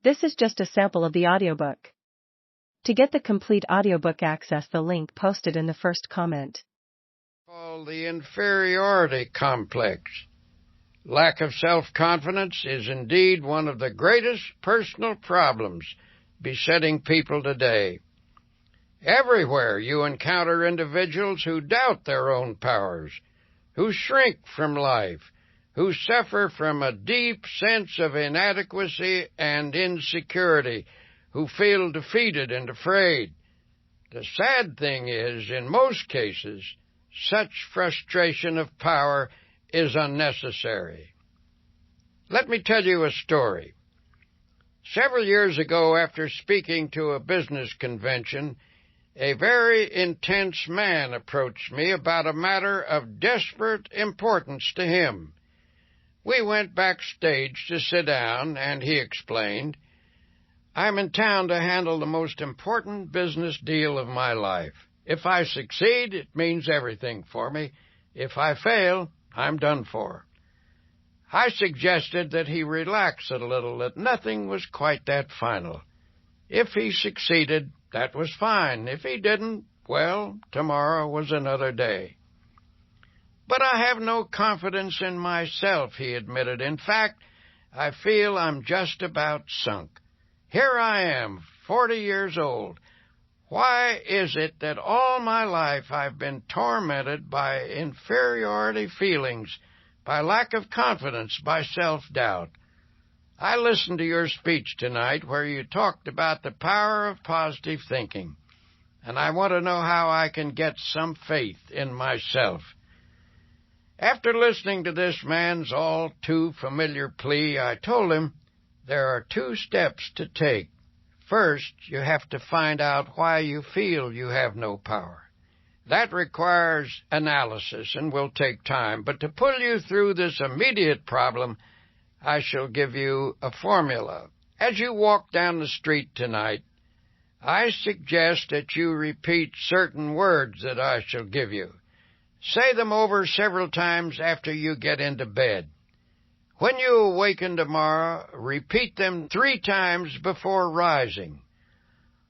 This is just a sample of the audiobook. To get the complete audiobook, access the link posted in the first comment. Called the inferiority complex. Lack of self-confidence is indeed one of the greatest personal problems besetting people today. Everywhere you encounter individuals who doubt their own powers, who shrink from life, who suffer from a deep sense of inadequacy and insecurity, who feel defeated and afraid. The sad thing is, in most cases, such frustration of power is unnecessary. Let me tell you a story. Several years ago, after speaking to a business convention, a very intense man approached me about a matter of desperate importance to him. We went backstage to sit down, and he explained, "I'm in town to handle the most important business deal of my life. If I succeed, it means everything for me. If I fail, I'm done for." I suggested that he relax a little, that nothing was quite that final. If he succeeded, that was fine. If he didn't, well, tomorrow was another day. "But I have no confidence in myself," he admitted. "In fact, I feel I'm just about sunk. Here I am, 40 years old. Why is it that all my life I've been tormented by inferiority feelings, by lack of confidence, by self-doubt? I listened to your speech tonight where you talked about the power of positive thinking, and I want to know how I can get some faith in myself." After listening to this man's all-too-familiar plea, I told him there are 2 steps to take. First, you have to find out why you feel you have no power. That requires analysis and will take time, but to pull you through this immediate problem, I shall give you a formula. As you walk down the street tonight, I suggest that you repeat certain words that I shall give you. Say them over several times after you get into bed. When you awaken tomorrow, repeat them 3 times before rising.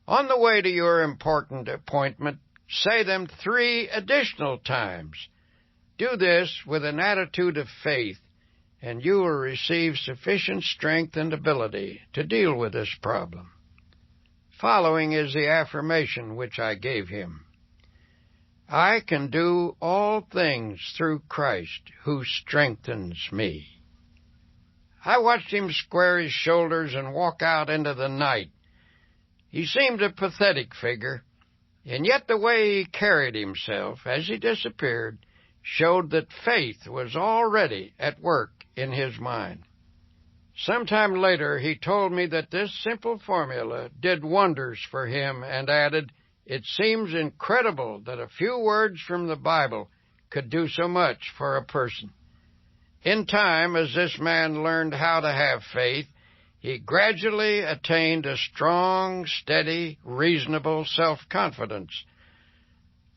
On the way to your important appointment, say them 3 additional times. Do this with an attitude of faith, and you will receive sufficient strength and ability to deal with this problem. Following is the affirmation which I gave him. "I can do all things through Christ who strengthens me." I watched him square his shoulders and walk out into the night. He seemed a pathetic figure, and yet the way he carried himself as he disappeared showed that faith was already at work in his mind. Sometime later he told me that this simple formula did wonders for him and added, "It seems incredible that a few words from the Bible could do so much for a person." In time, as this man learned how to have faith, he gradually attained a strong, steady, reasonable self-confidence.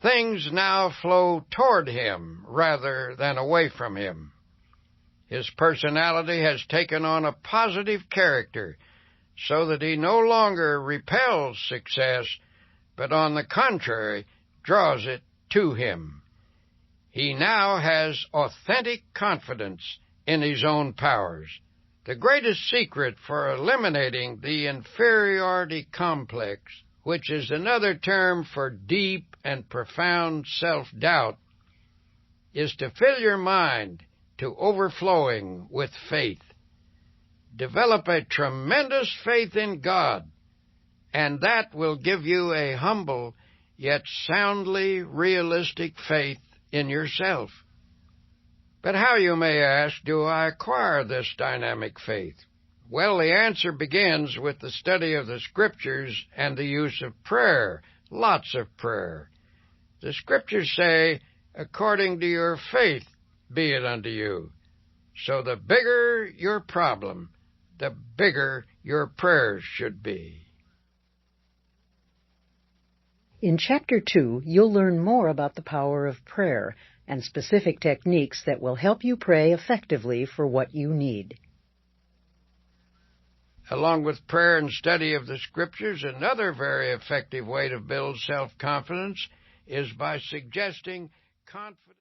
Things now flow toward him rather than away from him. His personality has taken on a positive character so that he no longer repels success, but on the contrary, draws it to him. He now has authentic confidence in his own powers. The greatest secret for eliminating the inferiority complex, which is another term for deep and profound self-doubt, is to fill your mind to overflowing with faith. Develop a tremendous faith in God, and that will give you a humble yet soundly realistic faith in yourself. But how, you may ask, do I acquire this dynamic faith? Well, the answer begins with the study of the Scriptures and the use of prayer, lots of prayer. The Scriptures say, "According to your faith be it unto you." So the bigger your problem, the bigger your prayers should be. In Chapter 2, you'll learn more about the power of prayer and specific techniques that will help you pray effectively for what you need. Along with prayer and study of the Scriptures, another very effective way to build self-confidence is by suggesting confidence.